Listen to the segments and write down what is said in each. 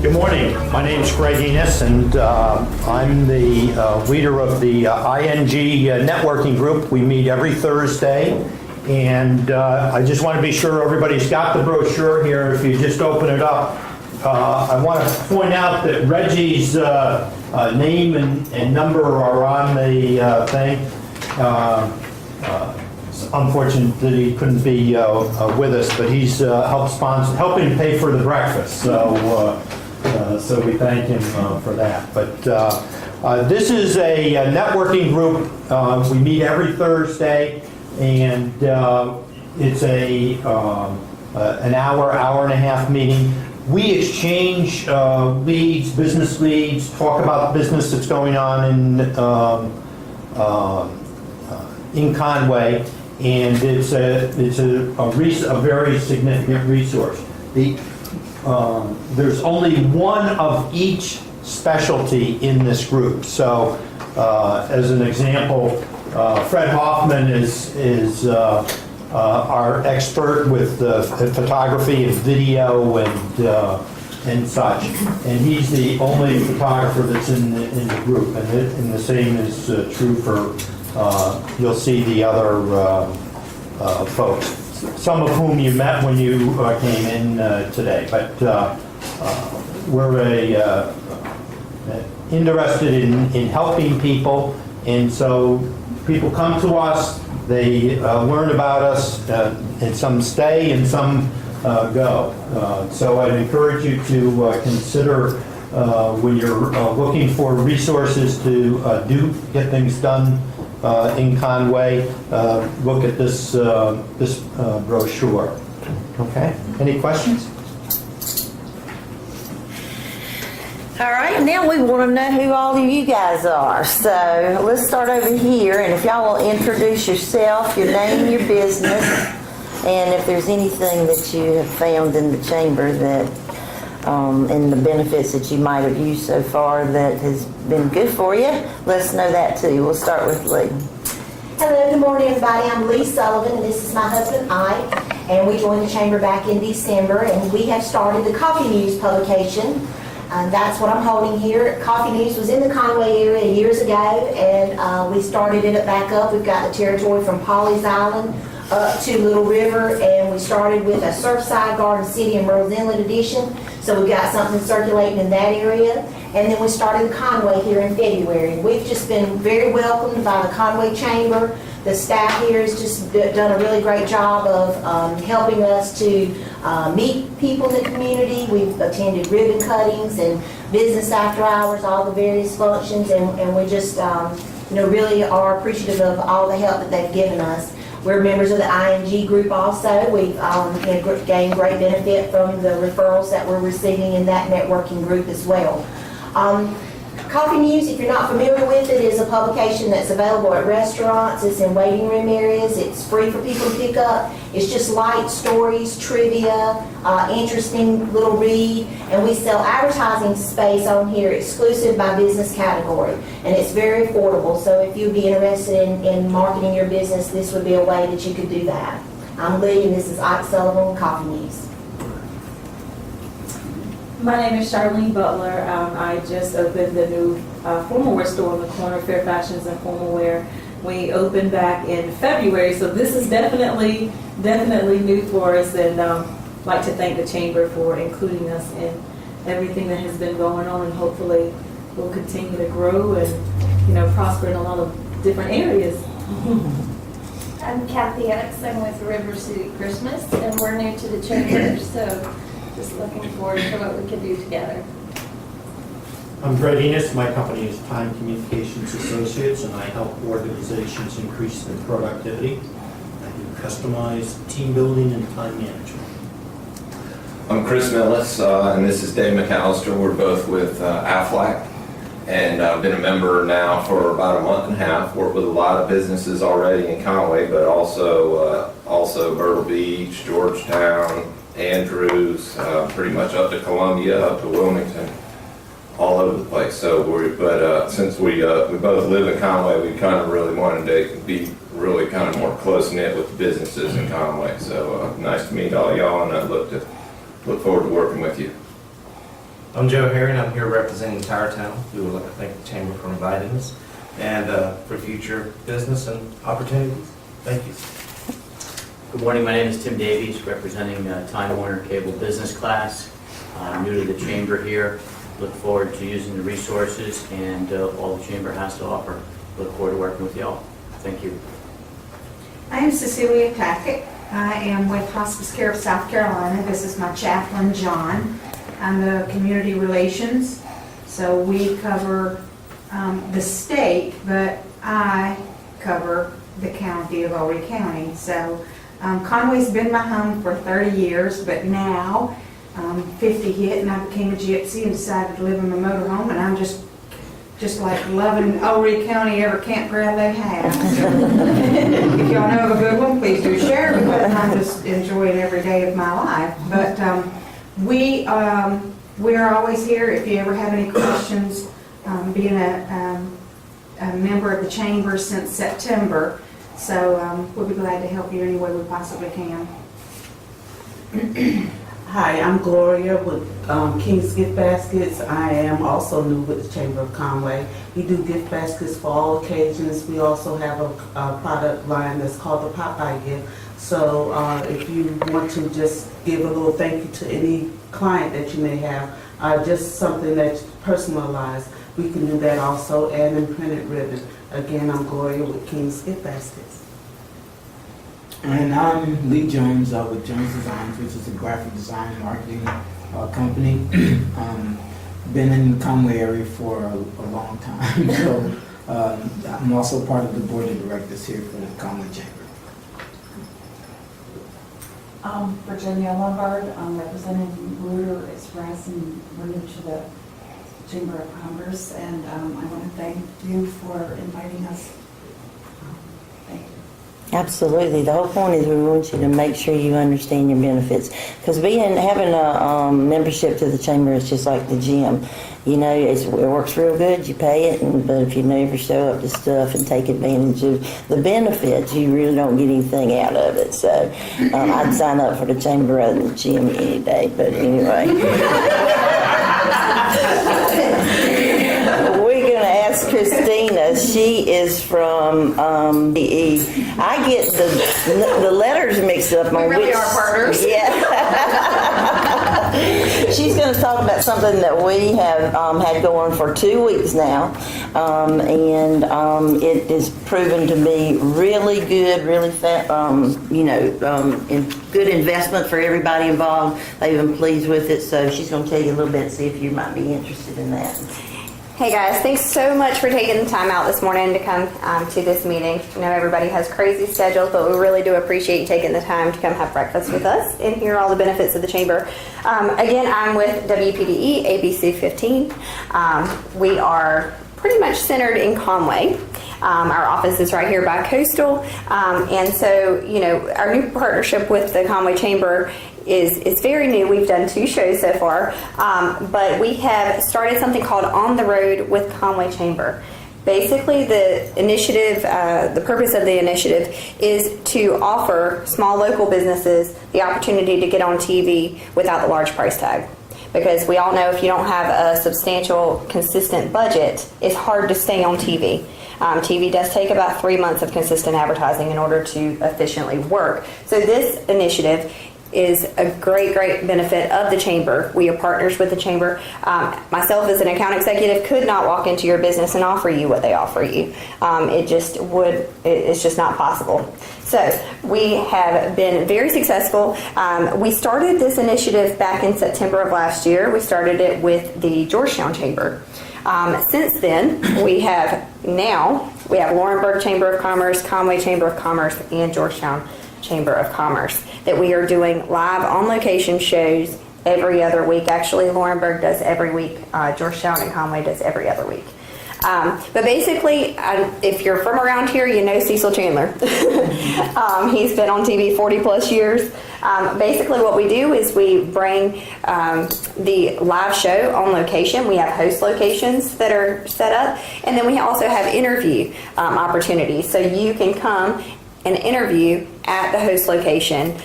Good morning. My name is Greg Enos, and I'm the leader of the ING networking group. We meet every Thursday, and I just want to be sure everybody's got the brochure here. If you just open it up, I want to point out that Reggie's name and number are on the thing. It's unfortunate that he couldn't be with us, but he's helping pay for the breakfast. So we thank him for that. But this is a networking group. We meet every Thursday, and it's an hour and a half meeting. We exchange leads, business leads, talk about business that's going on in Conway, and it's a very significant resource. There's only one of each specialty in this group. So, as an example, Fred Hoffman is our expert with photography and video and such, and he's the only photographer that's in the group. And the same is true for you'll see the other folks, some of whom you met when you came in today. But we're interested in helping people, and so people come to us, they learn about us, and some stay and some go. So I'd encourage you to consider when you're looking for resources to get things done in Conway, look at this brochure. Okay. Any questions? All right, now we want to know who all of you guys are. So let's start over here, and if y'all will introduce yourself, your name, your business, and if there's anything that you have found in the chamber that, and the benefits that you might have used so far that has been good for you, let us know that too. We'll start with Lee. Hello, good morning everybody. I'm Lee Sullivan, and this is my husband Ike, and we joined the chamber back in December, and we have started the Coffee News publication. That's what I'm holding here. Coffee News was in the Conway area years ago, and we started it back up. We've got the territory from Pawleys Island up to Little River, and we started with a Surfside, Garden City, and Merle's Inlet edition. So we've got something circulating in that area. And then we started Conway here in February. We've just been very welcomed by the Conway Chamber. The staff here has just done a really great job of helping us to meet people in the community. We've attended ribbon cuttings and business after hours, all the various functions, and we just really are appreciative of all the help that they've given us. We're members of the ING group also. We've gained great benefit from the referrals that we're receiving in that networking group as well. Coffee News, if you're not familiar with it, is a publication that's available at restaurants. It's in waiting room areas. It's free for people to pick up. It's just light stories, trivia, interesting little read, and we sell advertising space on here exclusive by business category, and it's very affordable. So if you'd be interested in marketing your business, this would be a way that you could do that. I'm Lee, and this is Ike Sullivan, Coffee News. My name is Charlene Butler. I just opened the new formal wear store on the corner of Fair Fashions and Formal Wear. We opened back in February, so this is definitely new for us, and I'd like to thank the Chamber for including us in everything that has been going on, and hopefully we'll continue to grow and prosper in a lot of different areas. I'm Kathy Erickson with River City Christmas, and we're new to the chamber, so just looking forward to what we can do together. I'm Greg Enos. My company is Time Communications Associates, and I help organizations increase their productivity. I do customized team building and time management. I'm Chris Millis, and this is Dave McAllister. We're both with Aflac, and I've been a member now for about a month and a half. Worked with a lot of businesses already in Conway, but also Myrtle Beach, Georgetown, Andrews, pretty much up to Columbia, up to Wilmington, all over the place. So since we both live in Conway, we kind of really wanted to be really kind of more close knit with the businesses in Conway. So nice to meet all y'all, and I look forward to working with you. I'm Joe Herring. I'm here representing the entire town. We would like to thank the Chamber for inviting us and for future business and opportunities. Thank you. Good morning, my name is Tim Davies, representing Time Warner Cable Business Class. I'm new to the Chamber here. Look forward to using the resources and all the Chamber has to offer. Look forward to working with y'all. Thank you. I am Cecilia Tackett. I am with Hospice Care of South Carolina. This is my chaplain, John. I'm the community relations, so we cover the state, but I cover the county of Horry County. So Conway's been my home for 30 years, but now 50 hit and I became a gypsy and decided to live in my motorhome, and I'm just like loving Horry County, every campground they have. So, if y'all know of a good one, please do share, because I'm just enjoying every day of my life. But we are always here if you ever have any questions. Being a member of the Chamber since September, so we'll be glad to help you any way we possibly can. Hi, I'm Gloria with King's Gift Baskets. I am also new with the Chamber of Conway. We do gift baskets for all occasions. We also have a product line that's called the Popeye Gift. So if you want to just give a little thank you to any client that you may have, just something that's personalized, we can do that also, and in printed ribbon. Again, I'm Gloria with King's Gift Baskets. And I'm Lee Jones with Jones Designs, which is a graphic design marketing company. Been in the Conway area for a long time, so I'm also part of the board of directors here for the Conway Chamber. Virginia Lombard, I'm representing Ruder Express, and we're new to the Chamber of Commerce, and I want to thank you for inviting us. Thank you. Absolutely. The whole point is we want you to make sure you understand your benefits. Because having a membership to the Chamber is just like the gym. You know, it works real good, you pay it, but if you never show up to stuff and take advantage of the benefits, you really don't get anything out of it. So I'd sign up for the Chamber rather than the gym any day, but anyway. We're going to ask Christina. She is from DE. I get the letters mixed up on We really which, are partners. Yeah. She's going to talk about something that we have had going for 2 weeks now, and it is proven to be really good, really good investment for everybody involved. They've been pleased with it, so she's going to tell you a little bit, see if you might be interested in that. Hey guys, thanks so much for taking the time out this morning to come to this meeting. I know everybody has crazy schedules, but we really do appreciate you taking the time to come have breakfast with us and hear all the benefits of the Chamber. Again, I'm with WPDE ABC 15. We are pretty much centered in Conway. Our office is right here by Coastal. And so, our new partnership with the Conway Chamber is very new. We've done 2 shows so far, but we have started something called On the Road with Conway Chamber. Basically, the initiative, the purpose of the initiative is to offer small local businesses the opportunity to get on TV without the large price tag. Because we all know if you don't have a substantial, consistent budget, it's hard to stay on TV. TV does take about 3 months of consistent advertising in order to efficiently work. So this initiative is a great benefit of the Chamber. We are partners with the Chamber. Myself as an account executive could not walk into your business and offer you what they offer you. It's just not possible. So we have been very successful. We started this initiative back in September of last year. We started it with the Georgetown Chamber. Since then, we have Laurinburg Chamber of Commerce, Conway Chamber of Commerce, and Georgetown Chamber of Commerce that we are doing live on location shows every other week. Actually, Laurinburg does every week. Georgetown and Conway does every other week. But basically, if you're from around here, you know Cecil Chandler. He's been on TV 40 plus years. Basically what we do is we bring the live show on location. We have host locations that are set up, and then we also have interview opportunities. So you can come and interview at the host location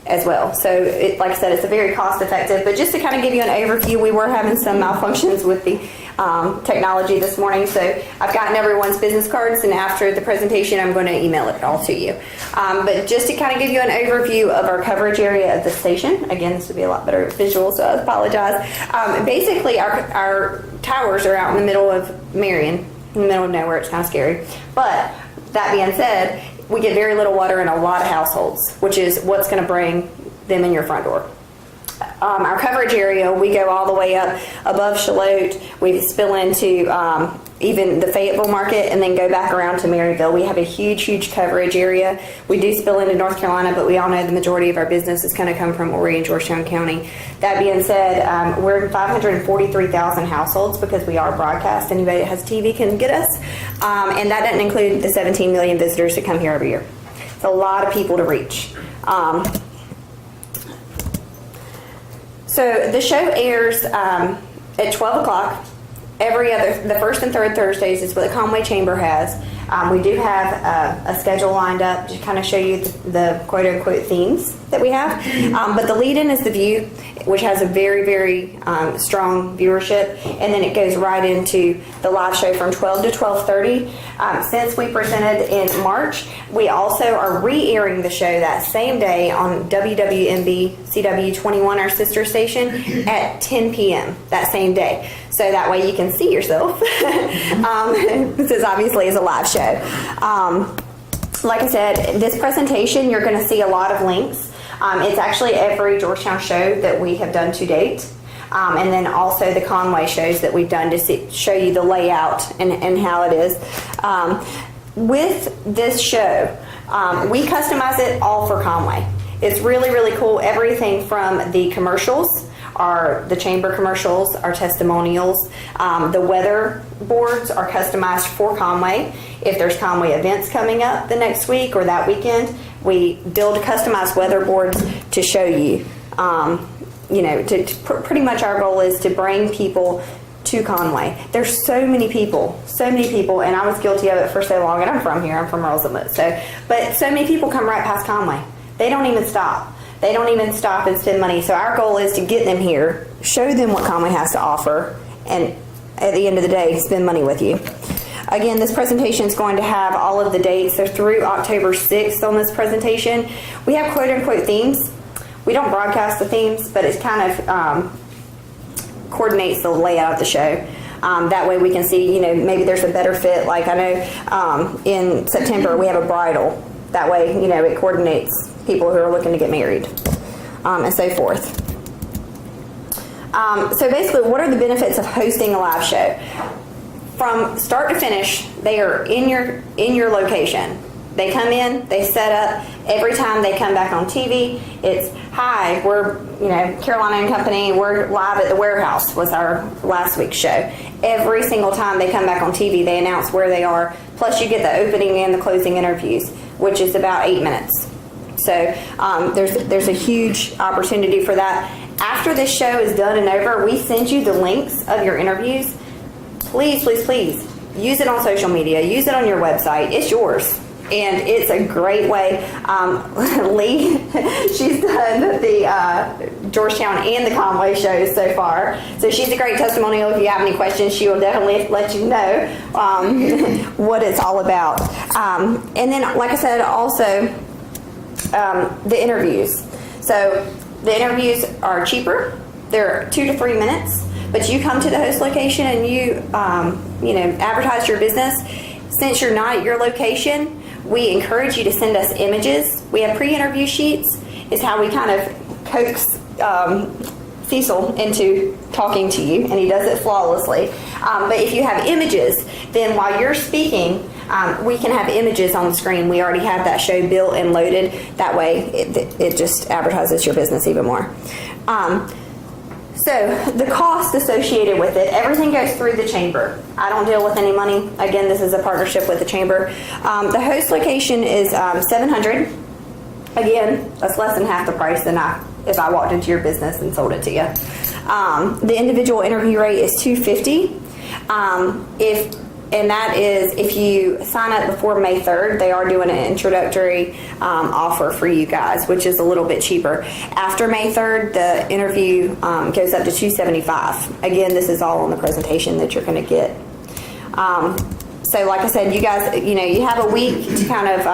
as well. So like I said, it's a very cost effective, but just to kind of give you an overview, we were having some malfunctions with the technology this morning. So I've gotten everyone's business cards, and after the presentation, I'm going to email it all to you. But just to kind of give you an overview of our coverage area of the station, again, this would be a lot better visual, so I apologize. Basically, our towers are out in the middle of Marion, in the middle of nowhere. It's kind of scary. But that being said, we get very little water in a lot of households, which is what's going to bring them in your front door. Our coverage area, we go all the way up above Shallotte. We spill into even the Fayetteville market and then go back around to Maryville. We have a huge coverage area. We do spill into North Carolina, but we all know the majority of our business is going to come from Horry and Georgetown County. That being said, we're in 543,000 households because we are broadcast. Anybody that has TV can get us. And that doesn't include the 17 million visitors that come here every year. It's a lot of people to reach. So the show airs at 12 o'clock the first and third Thursdays is what the Conway Chamber has. We do have a schedule lined up to kind of show you the quote-unquote themes that we have. But the lead-in is The View, which has a very strong viewership. And then it goes right into the live show from 12 to 12:30. Since we presented in March, we also are re-airing the show that same day on WWMB CW21, our sister station, at 10 p.m. that same day. So that way you can see yourself. This obviously is a live show. Like I said, this presentation, you're going to see a lot of links. It's actually every Georgetown show that we have done to date. And then also the Conway shows that we've done to show you the layout and how it is. With this show, we customize it all for Conway. It's really cool. Everything from the commercials, the chamber commercials, our testimonials, the weather boards are customized for Conway. If there's Conway events coming up the next week or that weekend, we build customized weather boards to show you. Pretty much our goal is to bring people to Conway. There's so many people, and I was guilty of it for so long, and I'm from here, I'm from Roseland, but so many people come right past Conway. They don't even stop. They don't even stop and spend money. So our goal is to get them here, show them what Conway has to offer, and at the end of the day, spend money with you. Again, this presentation is going to have all of the dates. They're through October 6th on this presentation. We have quote-unquote themes. We don't broadcast the themes, but it kind of coordinates the layout of the show. That way we can see, maybe there's a better fit. Like I know in September we have a bridal. That way, it coordinates people who are looking to get married and so forth. So basically, what are the benefits of hosting a live show? From start to finish, they are in your location. They come in, they set up. Every time they come back on TV, it's, hi, we're, Carolina and Company, we're live at the warehouse was our last week's show. Every single time they come back on TV, they announce where they are. Plus you get the opening and the closing interviews, which is about 8 minutes. So there's a huge opportunity for that. After this show is done and over, we send you the links of your interviews. Please use it on social media. Use it on your website. It's yours. And it's a great way. Lee, she's done the Georgetown and the Conway shows so far. So she's a great testimonial. If you have any questions, she will definitely let you know what it's all about. And then, like I said, also the interviews. So the interviews are cheaper. They're 2 to 3 minutes. But you come to the host location and you, advertise your business. Since you're not at your location, we encourage you to send us images. We have pre-interview sheets. Is how we kind of coax Cecil into talking to you, and he does it flawlessly. But if you have images, then while you're speaking, we can have images on the screen. We already have that show built and loaded. That way, it just advertises your business even more. So the cost associated with it, everything goes through the chamber. I don't deal with any money. Again, this is a partnership with the chamber. The host location is $700. Again, that's less than half the price than if I walked into your business and sold it to you. The individual interview rate is $250. If and that is if you sign up before May 3rd, they are doing an introductory offer for you guys, which is a little bit cheaper. After May 3rd, the interview goes up to $275. Again, this is all on the presentation that you're going to get. So like I said, you guys, you have a week to kind of,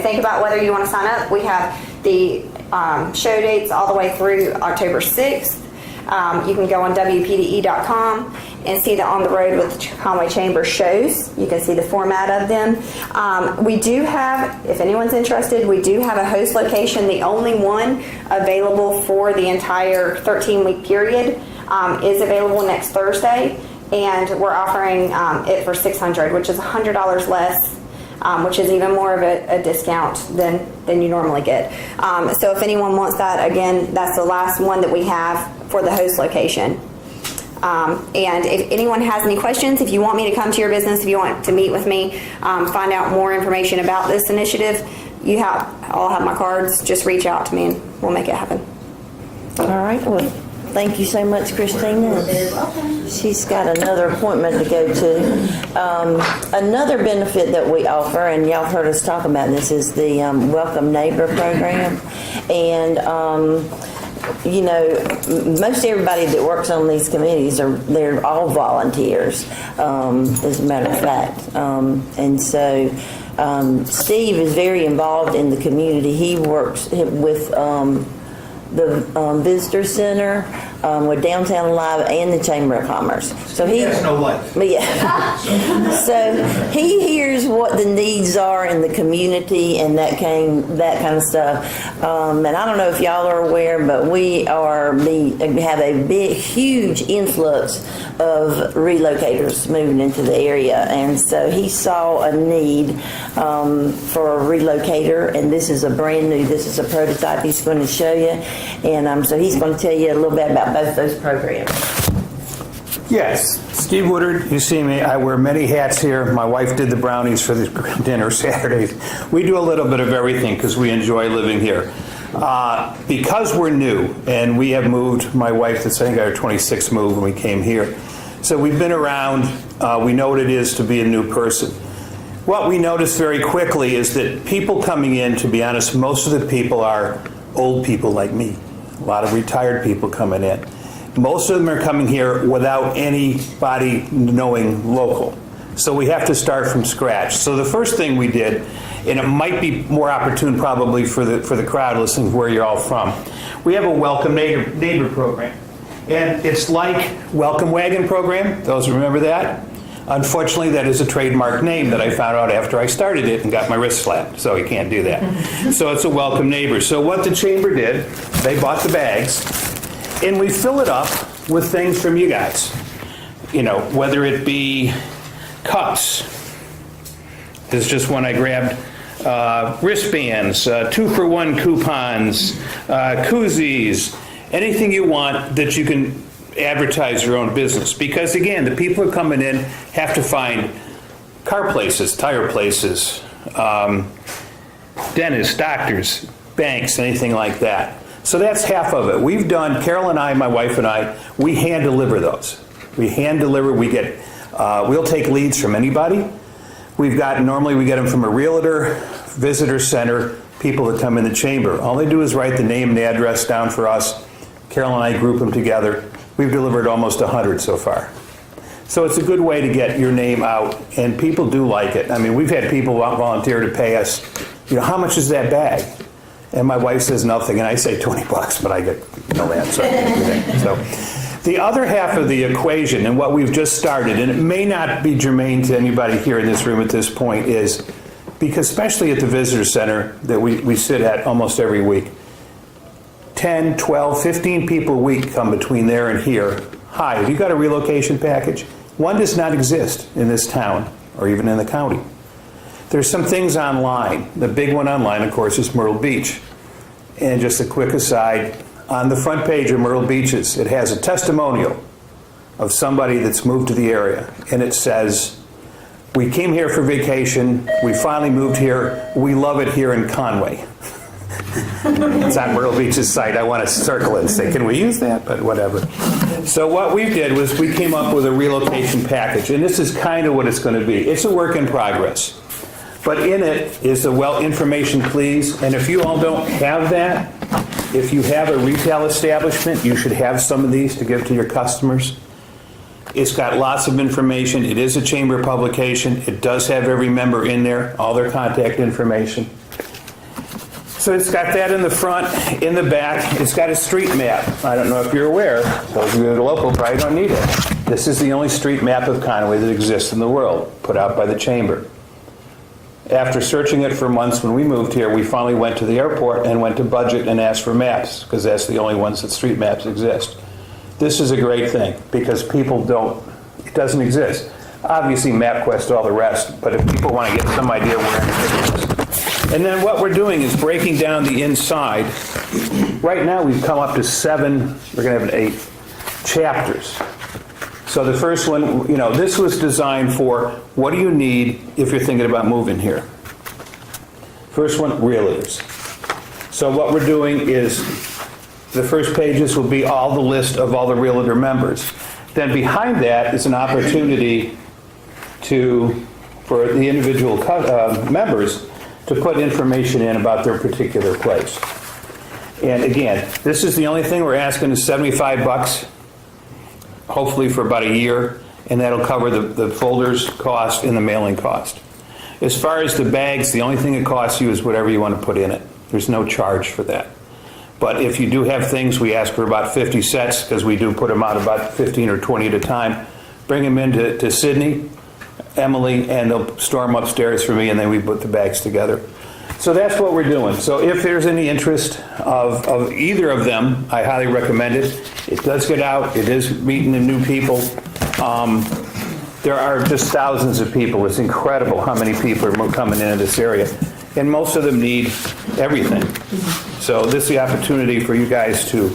think about whether you want to sign up. We have the show dates all the way through October 6th. You can go on WPDE.com and see the On the Road with Conway Chamber shows. You can see the format of them. We do have, if anyone's interested, we do have a host location, the only one available for the entire 13-week period is available next Thursday, and we're offering it for $600, which is $100 less, which is even more of a discount than you normally get. So if anyone wants that, again, that's the last one that we have for the host location. And if anyone has any questions, if you want me to come to your business, if you want to meet with me, find out more information about this initiative, I'll have my cards. Just reach out to me and we'll make it happen. All right, well, thank you so much, Christina. She's got another appointment to go to. Another benefit that we offer, and y'all have heard us talk about this, is the Welcome Neighbor program. And most everybody that works on these committees they're all volunteers, as a matter of fact. And so Steve is very involved in the community. He works with the Visitor Center, with Downtown Alive and the Chamber of Commerce. So he has no life. Yeah. So he hears what the needs are in the community and that kind of stuff. And I don't know if y'all are aware, but we have a big, huge influx of relocators moving into the area, and so he saw a need for a relocator, and this is a prototype he's going to show you, and so he's going to tell you a little bit about both those programs. Yes, Steve Woodard, you see me, I wear many hats here. My wife did the brownies for the dinner Saturdays. We do a little bit of everything because we enjoy living here. Because we're new, and we have moved, my wife, that's I think our 26th move when we came here. So we've been around, we know what it is to be a new person. What we noticed very quickly is that people coming in, to be honest, most of the people are old people like me. A lot of retired people coming in. Most of them are coming here without anybody knowing local. So we have to start from scratch. So the first thing we did, and it might be more opportune probably for the crowd listening where you're all from, we have a Welcome Neighbor program. And it's like Welcome Wagon program. Those remember that? Unfortunately, that is a trademark name that I found out after I started it and got my wrist slapped, so you can't do that. So it's a Welcome Neighbor. So what the Chamber did, they bought the bags, and we fill it up with things from you guys. Whether it be cups. There's just one I grabbed. Wristbands, 2-for-1 coupons, koozies, anything you want that you can advertise your own business. Because again, the people who are coming in have to find car places, tire places, dentists, doctors, banks, anything like that. So that's half of it. We've done, Carol and I, my wife and I, we hand deliver those. We hand deliver, we'll take leads from anybody. Normally we get them from a realtor, visitor center, people that come in the chamber. All they do is write the name and the address down for us. Carol and I group them together. We've delivered almost 100 so far. So it's a good way to get your name out, and people do like it. I mean, we've had people volunteer to pay us, how much is that bag? And my wife says nothing, and I say $20, but I get no answer. So the other half of the equation, and what we've just started, and it may not be germane to anybody here in this room at this point, is because especially at the visitor center that we sit at almost every week, 10, 12, 15 people a week come between there and here. Hi, have you got a relocation package? One does not exist in this town or even in the county. There's some things online. The big one online, of course, is Myrtle Beach. And just a quick aside, on the front page of Myrtle Beaches, it has a testimonial of somebody that's moved to the area. And it says, we came here for vacation, we finally moved here, we love it here in Conway. It's on Myrtle Beach's site. I want to circle it and say, can we use that? But whatever. So what we did was we came up with a relocation package, and this is kind of what it's going to be. It's a work in progress. But in it is the well information please, and if you all don't have that, if you have a retail establishment, you should have some of these to give to your customers. It's got lots of information. It is a chamber publication. It does have every member in there, all their contact information. So it's got that in the front, in the back. It's got a street map. I don't know if you're aware. Those of you that are local probably don't need it. This is the only street map of Conway that exists in the world, put out by the chamber. After searching it for months when we moved here, we finally went to the airport and went to Budget and asked for maps, because that's the only ones that street maps exist. This is a great thing, because people don't, it doesn't exist. Obviously MapQuest, all the rest, but if people want to get some idea where it is. And then what we're doing is breaking down the inside. Right now we've come up to 7, we're going to have 8 chapters. So the first one, this was designed for what do you need if you're thinking about moving here. First one, realtors. So what we're doing is the first pages will be all the list of all the realtor members. Then behind that is an opportunity for the individual members to put information in about their particular place. And again, this is the only thing we're asking is $75, hopefully for about a year, and that'll cover the folders cost and the mailing cost. As far as the bags, the only thing it costs you is whatever you want to put in it. There's no charge for that. But if you do have things, we ask for about 50 sets, because we do put them out about 15 or 20 at a time. Bring them in to Sydney, Emily, and they'll store them upstairs for me, and then we put the bags together. So that's what we're doing. So if there's any interest of either of them, I highly recommend it. It does get out. It is meeting the new people. There are just thousands of people. It's incredible how many people are coming into this area. And most of them need everything. So this is the opportunity for you guys to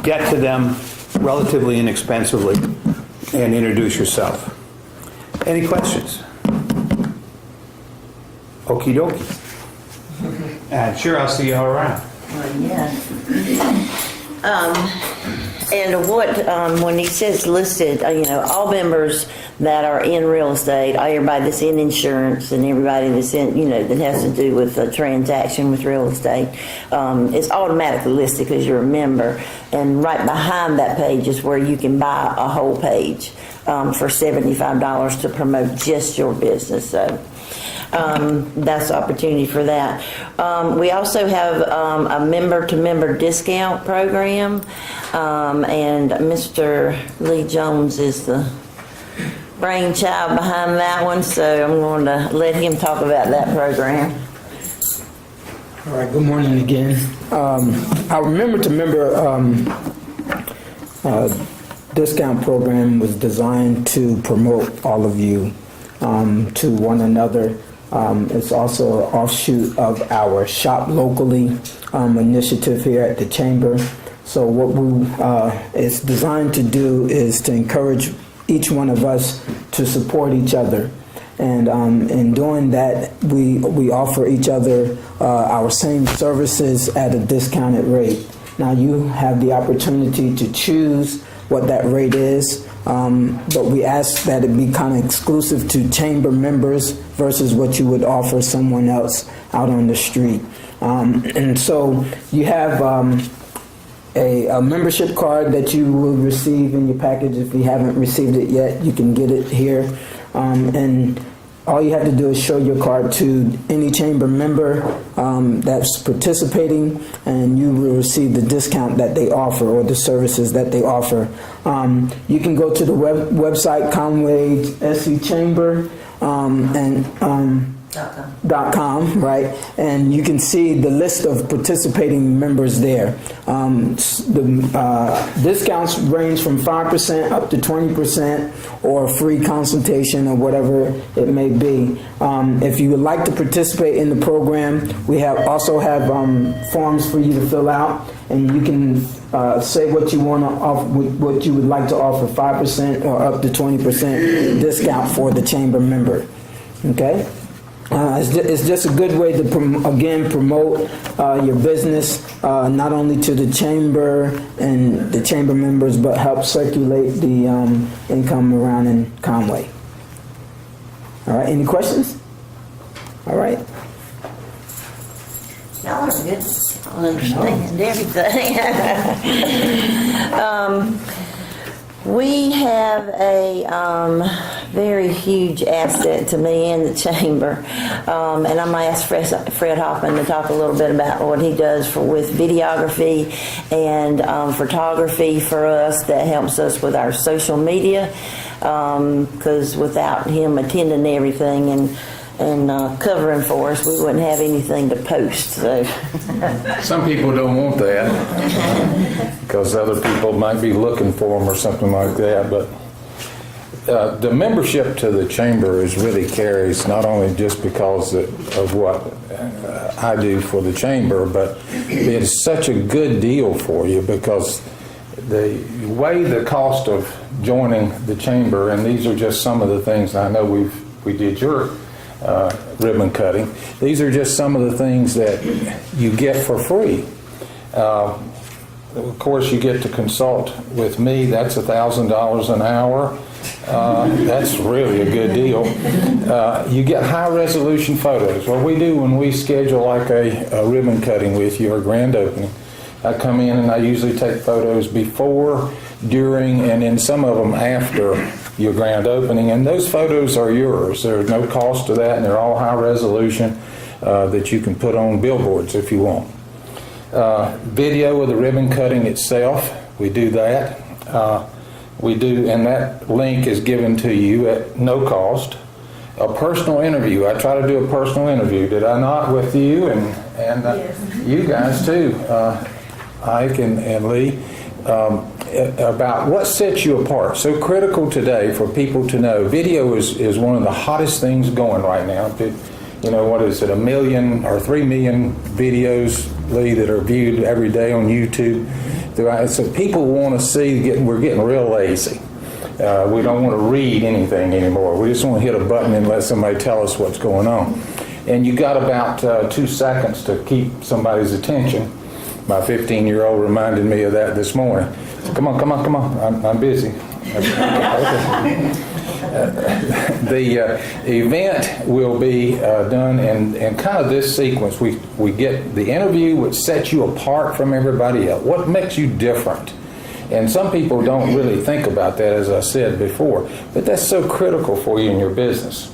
get to them relatively inexpensively and introduce yourself. Any questions? Okie dokie. And sure, I'll see you all around. Yes. And what, when he says listed, all members that are in real estate, everybody that's in insurance and everybody that's in, that has to do with a transaction with real estate, it's automatically listed because you're a member. And right behind that page is where you can buy a whole page for $75 to promote just your business. So that's the opportunity for that. We also have a member-to-member discount program, and Mr. Lee Jones is the brainchild behind that one, so I'm going to let him talk about that program. All right, good morning again. Our member-to-member discount program was designed to promote all of you to one another. It's also an offshoot of our Shop Locally initiative here at the Chamber. So what it's designed to do is to encourage each one of us to support each other. And in doing that, we offer each other our same services at a discounted rate. Now you have the opportunity to choose what that rate is, but we ask that it be kind of exclusive to chamber members versus what you would offer someone else out on the street. And so you have a membership card that you will receive in your package. If you haven't received it yet, you can get it here. And all you have to do is show your card to any chamber member that's participating, and you will receive the discount that they offer or the services that they offer. You can go to the website Conway SC Chamber .com, right? And you can see the list of participating members there. The discounts range from 5% up to 20%, or free consultation, or whatever it may be. If you would like to participate in the program, we also have forms for you to fill out, and you can say what you want to offer, what you would like to offer, 5% or up to 20% discount for the chamber member. Okay. It's just a good way to, promote your business, not only to the chamber and the chamber members, but help circulate the income around in Conway. All right, any questions? All right. Y'all are good. I understand everything. We have a very huge asset to me in the chamber, and I'm going to ask Fred Hoffman to talk a little bit about what he does with videography and photography for us that helps us with our social media, because without him attending everything and covering for us, we wouldn't have anything to post. So. Some people don't want that because other people might be looking for them or something like that. But the membership to the chamber is really carries not only just because of what I do for the chamber, but it's such a good deal for you because the way the cost of joining the chamber, and these are just some of the things I know we did your ribbon cutting. These are just some of the things that you get for free. Of course, you get to consult with me. That's $1,000 an hour. That's really a good deal. You get high-resolution photos. What we do when we schedule like a ribbon cutting with you or grand opening, I come in and I usually take photos before, during, and in some of them after your grand opening, and those photos are yours. There's no cost to that, and they're all high resolution that you can put on billboards if you want. Video of the ribbon cutting itself, we do that. And that link is given to you at no cost. A personal interview. I try to do a personal interview. Did I not with you and yes. You guys too, Ike and Lee. About what sets you apart. So critical today for people to know. Video is one of the hottest things going right now. You know, what is it, 1 million or 3 million videos, Lee, that are viewed every day on YouTube. So people want to see, we're getting real lazy. We don't want to read anything anymore. We just want to hit a button and let somebody tell us what's going on. And you got about 2 seconds to keep somebody's attention. My 15-year-old reminded me of that this morning. Come on, I'm busy. The event will be done in kind of this sequence. We get the interview, which sets you apart from everybody else. What makes you different? And some people don't really think about that, as I said before, but that's so critical for you in your business.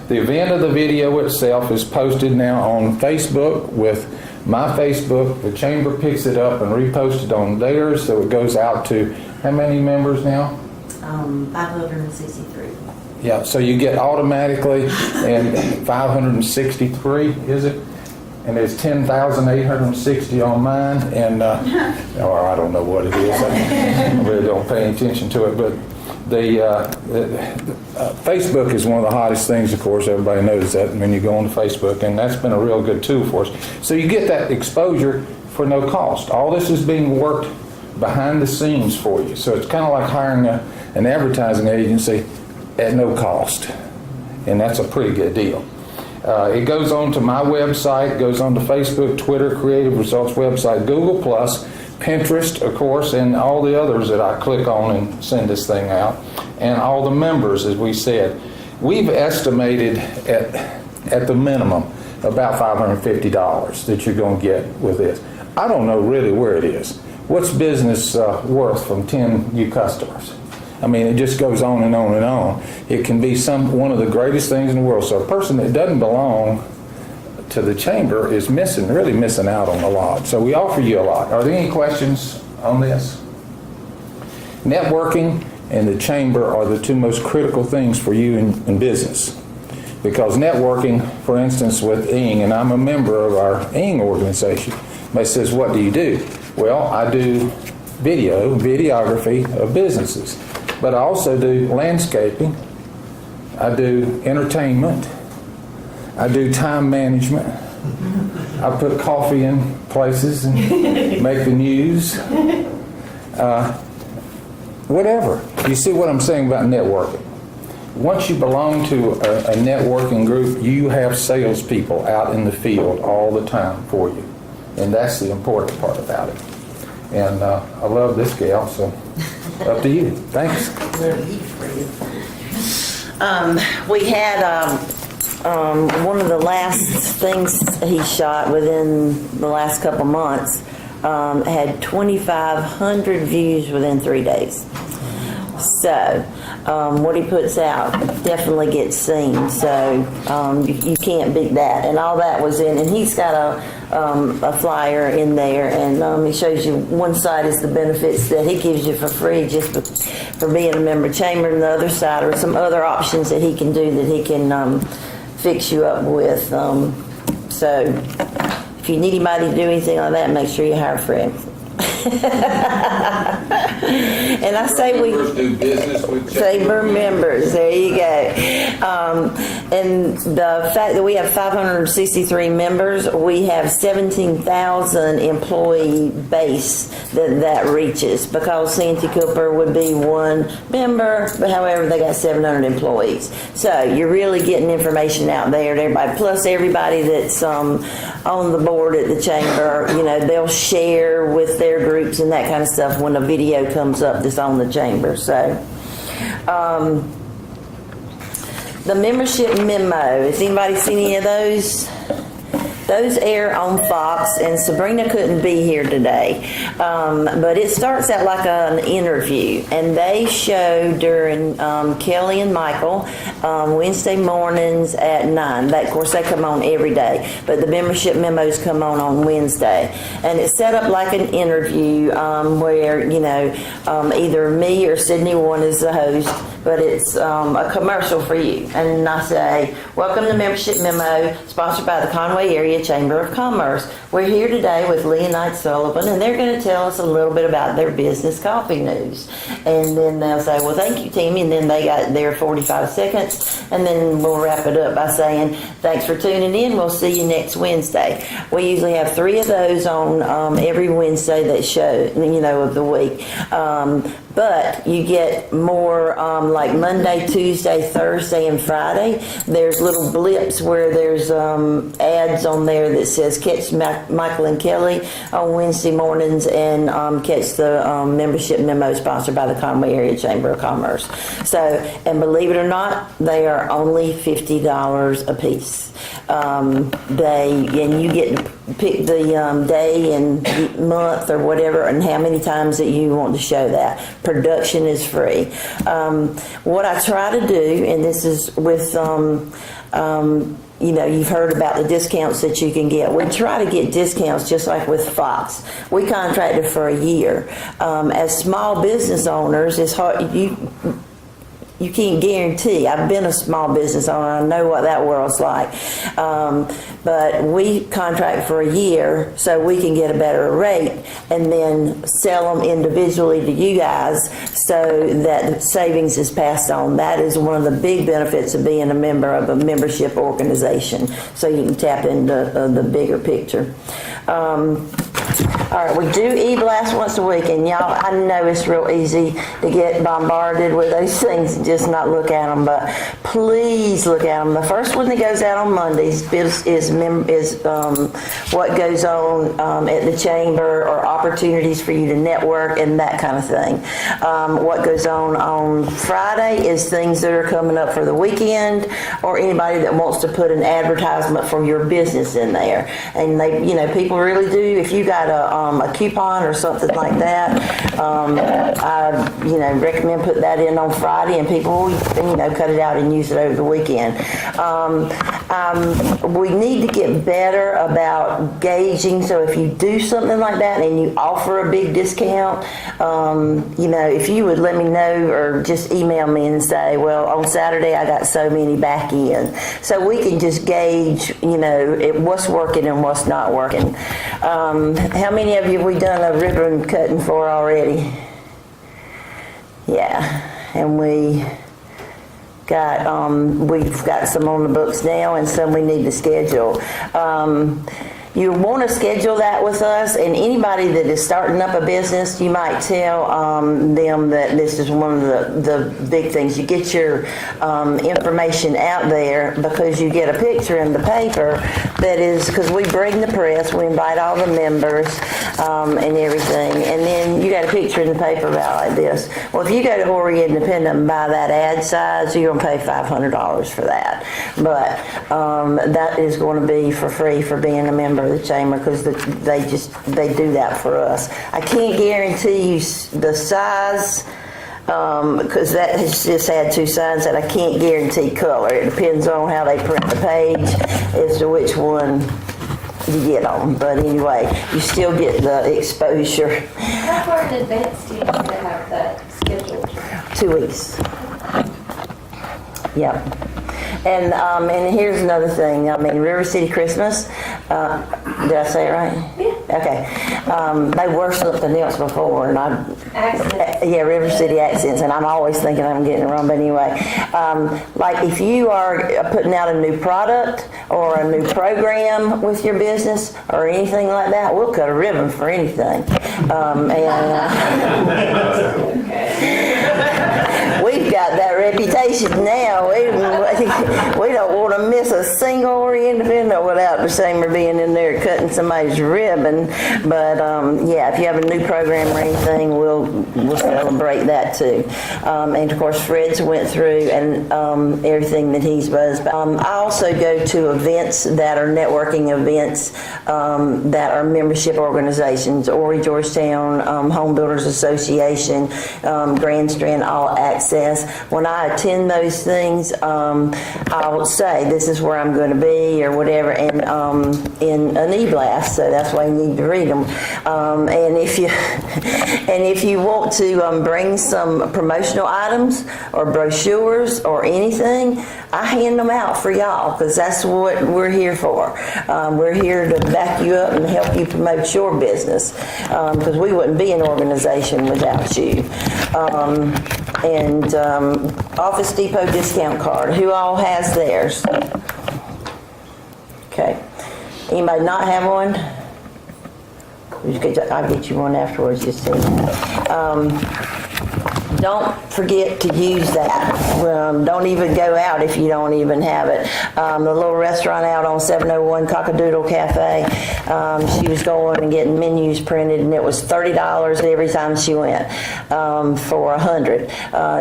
The event of the video itself is posted now on Facebook with my Facebook. The chamber picks it up and reposts it on theirs, so it goes out to how many members now? 563. Yeah, so you get automatically, and 563, is it? And there's 10,860 on mine, and or I don't know what it is. I really don't pay attention to it, but Facebook is one of the hottest things, of course. Everybody knows that when you go on Facebook, and that's been a real good tool for us. So you get that exposure for no cost. All this is being worked behind the scenes for you. So it's kind of like hiring an advertising agency at no cost, and that's a pretty good deal. It goes on to my website, goes on to Facebook, Twitter, Creative Results website, Google+, Pinterest, of course, and all the others that I click on and send this thing out, and all the members, as we said. We've estimated at the minimum about $550 that you're going to get with this. I don't know really where it is. What's business worth from 10 new customers? I mean, it just goes on and on and on. It can be one of the greatest things in the world. So a person that doesn't belong to the chamber is really missing out on a lot. So we offer you a lot. Are there any questions on this? Networking and the chamber are the two most critical things for you in business. Because networking, for instance, with ING, and I'm a member of our ING organization, they says, what do you do? Well, I do videography of businesses. But I also do landscaping. I do entertainment. I do time management. I put coffee in places and make the news. Whatever. You see what I'm saying about networking? once you belong to a networking group, you have salespeople out in the field all the time for you. And that's the important part about it. And I love this gal, so up to you. Thanks. We had one of the last things he shot within the last couple months had 2,500 views within 3 days. So what he puts out definitely gets seen. So you can't beat that. And all that was in, and he's got a flyer in there, and he shows you one side is the benefits that he gives you for free just for being a member of Chamber, and the other side are some other options that he can do that he can fix you up with. So if you need anybody to do anything like that, make sure you hire Fred. And I say we do business with Chamber members. There you go. And the fact that we have 563 members, we have 17,000 employee base that reaches, because Santee Cooper would be one member, but however they got 700 employees. So you're really getting information out there to everybody. Plus everybody that's on the board at the Chamber, they'll share with their groups and that kind of stuff when a video comes up that's on the Chamber. So the membership memo, has anybody seen any of those? Those air on Fox, and Sabrina couldn't be here today. But it starts out like an interview, and they show during Kelly and Michael Wednesday mornings at 9. Of course, they come on every day, but the membership memos come on Wednesday. And it's set up like an interview where, either me or Sydney Warren is the host, but it's a commercial for you. And I say, welcome to Membership Memo, sponsored by the Conway Area Chamber of Commerce. We're here today with Leonide Sullivan, and they're going to tell us a little bit about their business coffee news. And then they'll say, well, thank you, Tammy. And then they got their 45 seconds, and then we'll wrap it up by saying, thanks for tuning in. We'll see you next Wednesday. We usually have 3 of those on every Wednesday that show, of the week. But you get more like Monday, Tuesday, Thursday, and Friday. There's little blips where there's ads on there that says catch Michael and Kelly on Wednesday mornings, and catch the membership memo sponsored by the Conway Area Chamber of Commerce. So, and believe it or not, they are only $50 a piece. And you get to pick the day and month or whatever, and how many times that you want to show that. Production is free. What I try to do, and this is with, you've heard about the discounts that you can get. We try to get discounts just like with Fox. We contracted for a year. As small business owners, it's hard. You can't guarantee. I've been a small business owner. I know what that world's like. But we contract for a year so we can get a better rate and then sell them individually to you guys so that the savings is passed on. That is one of the big benefits of being a member of a membership organization, so you can tap into the bigger picture. All right, we do e-blast once a week, and y'all, I know it's real easy to get bombarded with those things and just not look at them, but please look at them. The first one that goes out on Mondays is what goes on at the Chamber, or opportunities for you to network and that kind of thing. What goes on Friday is things that are coming up for the weekend, or anybody that wants to put an advertisement for your business in there. And they, people really do. If you got a coupon or something like that, I recommend put that in on Friday, and people will cut it out and use it over the weekend. We need to get better about gauging. So if you do something like that and you offer a big discount, if you would let me know, or just email me and say, well, on Saturday I got so many back in, so we can just gauge what's working and what's not working. How many of you have we done a ribbon cutting for already? Yeah, and we've got some on the books now, and some we need to schedule. you want to schedule that with us, and anybody that is starting up a business, you might tell them that this is one of the big things. You get your information out there because you get a picture in the paper that is, because we bring the press, we invite all the members and everything, and then you got a picture in the paper about like this. Well, if you go to Horry Independent and buy that ad size, you're going to pay $500 for that. But that is going to be for free for being a member of the chamber, because they do that for us. I can't guarantee you the size, because that has just had two signs, that I can't guarantee color. It depends on how they print the page as to which one you get on. But anyway, you still get the exposure. How far in advance do you need to have that scheduled? 2 weeks. Yep. And here's another thing. I mean, River City Christmas, did I say it right? Yeah. Okay. They were something else before, and Accents. yeah, River City Accents, and I'm always thinking I'm getting it wrong, but anyway. Like if you are putting out a new product or a new program with your business or anything like that, we'll cut a ribbon for anything. We've got that reputation now. We don't want to miss a single Horry Independent without the chamber being in there cutting somebody's ribbon. But yeah, if you have a new program or anything, we'll celebrate that too. And of course, Fred's went through and everything that he's buzzed. I also go to events that are networking events that are membership organizations. Horry Georgetown Home Builders Association, Grand Strand All Access. When I attend those things, I'll say this is where I'm going to be or whatever, and in an e-blast, so that's why you need to read them. And if you want to bring some promotional items or brochures or anything, I hand them out for y'all, because that's what we're here for. We're here to back you up and help you promote your business, because we wouldn't be an organization without you. And Office Depot discount card. Who all has theirs? Okay. Anybody not have one? I'll get you one afterwards, just so you know. Don't forget to use that. Don't even go out if you don't even have it. The little restaurant out on 701 Cockadoodle Cafe, she was going and getting menus printed, and it was $30 every time she went for 100.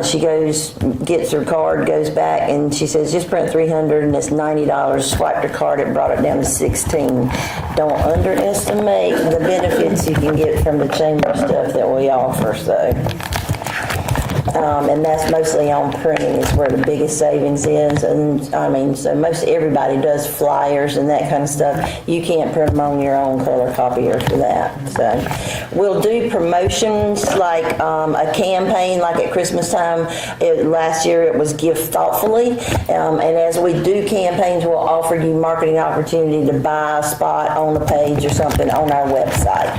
She goes, gets her card, goes back, and she says, just print 300 and it's $90. Swiped her card, it brought it down to 16. Don't underestimate the benefits you can get from the chamber stuff that we offer. So. And that's mostly on printing is where the biggest savings is. And I mean, so most everybody does flyers and that kind of stuff. You can't print them on your own color copier for that. So we'll do promotions like a campaign like at Christmas time. Last year it was Give Thoughtfully. And as we do campaigns, we'll offer you marketing opportunity to buy a spot on a page or something on our website.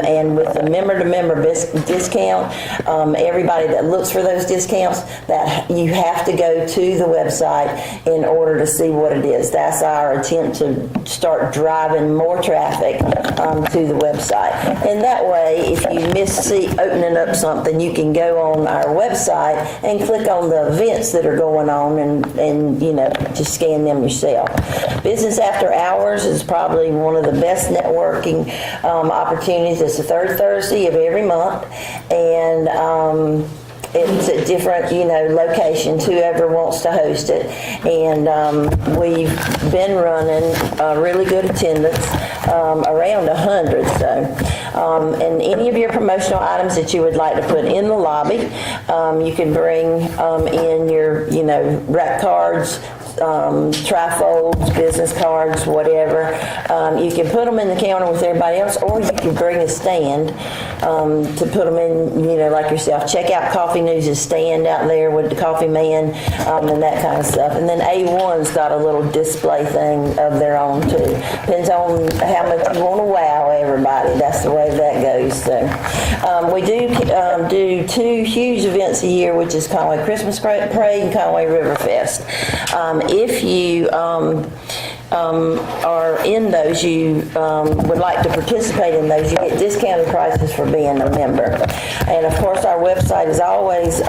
And with the member-to-member discount, everybody that looks for those discounts, that you have to go to the website in order to see what it is. That's our attempt to start driving more traffic to the website. And that way, if you miss opening up something, you can go on our website and click on the events that are going on and you know, just scan them yourself. Business After Hours is probably one of the best networking opportunities. It's the third Thursday of every month, and it's at different, you know, locations, whoever wants to host it. And we've been running really good attendance, around 100. So, and any of your promotional items that you would like to put in the lobby, you can bring in your, you know, rec cards, trifolds, business cards, whatever. You can put them in the counter with everybody else, or you can bring a stand to put them in, you know, like yourself. Check out Coffee News' stand out there with the coffee man and that kind of stuff. And then A1's got a little display thing of their own too. Depends on how much you want to wow everybody. That's the way that goes. So we do two huge events a year, which is Conway Christmas Parade and Conway River Fest. If you are in those, you would like to participate in those, you get discounted prices for being a member. And of course, our website is always,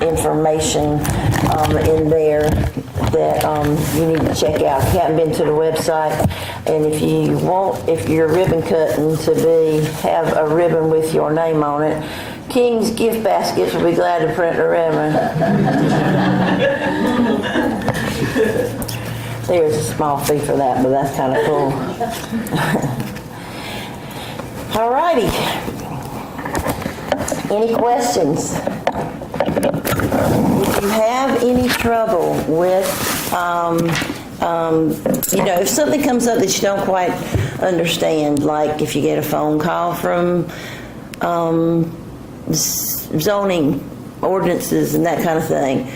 information in there that you need to check out. If you haven't been to the website, and if you're ribbon cutting to have a ribbon with your name on it, King's Gift Baskets will be glad to print a ribbon. There's a small fee for that, but that's kind of cool. All righty. Any questions? If you have any trouble with, if something comes up that you don't quite understand, like if you get a phone call from zoning ordinances and that kind of thing.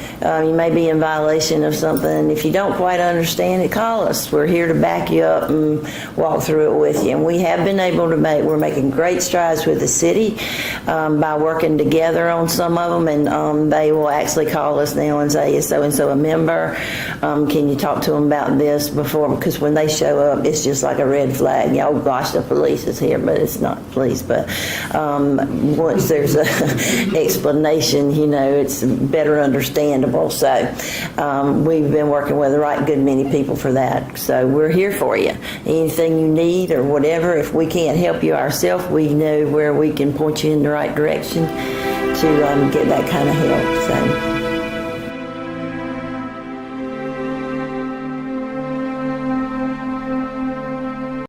You may be in violation of something. If you don't quite understand it, call us. We're here to back you up and walk through it with you. And we have been able to we're making great strides with the city by working together on some of them. And they will actually call us now and say, is so-and-so a member? Can you talk to them about this before? Because when they show up, it's just like a red flag. Oh gosh, the police is here, but it's not police. But once there's an explanation, it's better understandable. So we've been working with a right good many people for that. So we're here for you. Anything you need or whatever, if we can't help you ourselves, we know where we can point you in the right direction to get that kind of help. So